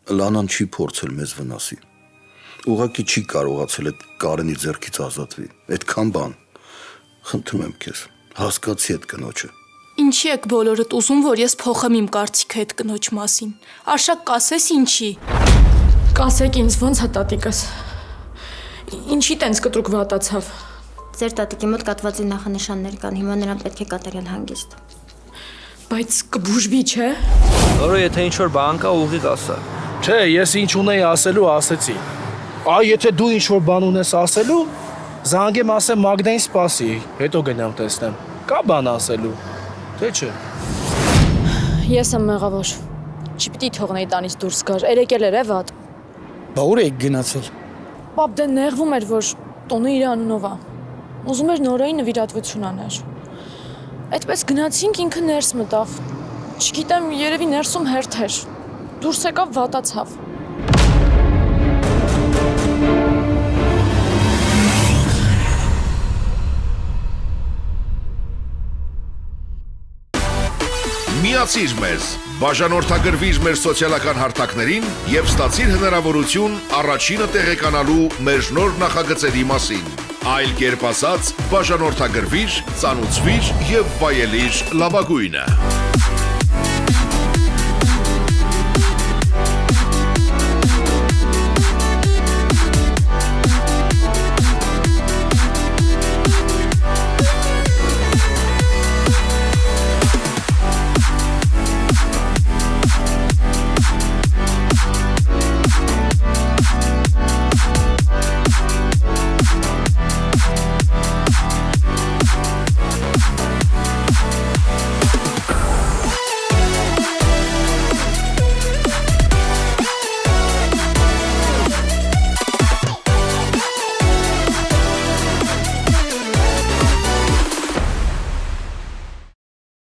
Լանան չի փորձել մեզ վնասի։ Ուղղակի չի կարողացել այդ Կարենի ձեռքից ազատվի։ Այդքան բան։ Խնդրում եմ քեզ, հասկացի այդ կնոջը։ Ինչի եք բոլորդ ուզում, որ ես փոխեմ իմ կարծիքը այդ կնոջ մասին։ Արշակ կասես ինչի։ Կասեք ինձ ոնց է տատիկս։ Ինչի տենց կտրուկ վատացավ։ Ձեր տատիկի մոտ կատվածի նախանշաններ կան, հիմա նրան պետք է կատարեն հանգիստ։ Բայց կբուժվի, չէ։ Որը եթե ինչ-որ բան կա, ուղիղ ասա։ Չէ, ես ինչ ունեի ասելու, ասեցի։ Եթե դու ինչ-որ բան ունես ասելու, զանգեմ ասեմ Մագդային սպասի, հետո գնամ տեսնեմ։ Կա բան ասելու, թե չէ։ Ես եմ մեղավոր։ Չպիտի թողնեի տանից դուրս գար, երեկել էր վատ։ Բա ուր եք գնացել։ Պապ դե նեղվում էր, որ տոնը իր անունով է։ Ուզում էր նորային նվիրատվություն աներ։ Այդպես գնացինք, ինքը ներս մտավ։ Չգիտեմ, երևի ներսում հերթ էր։ Դուրս եկավ վատացավ։ Միացիր մեզ, բաժանորդագրվիր մեր սոցիալական հարթակներին և ստացիր հնարավորություն առաջինը տեղեկանալու մեր նոր նախագծերի մասին։ Այլ կերպ ասած, բաժանորդագրվիր, ծանուցվիր և վայելիր լավագույնը։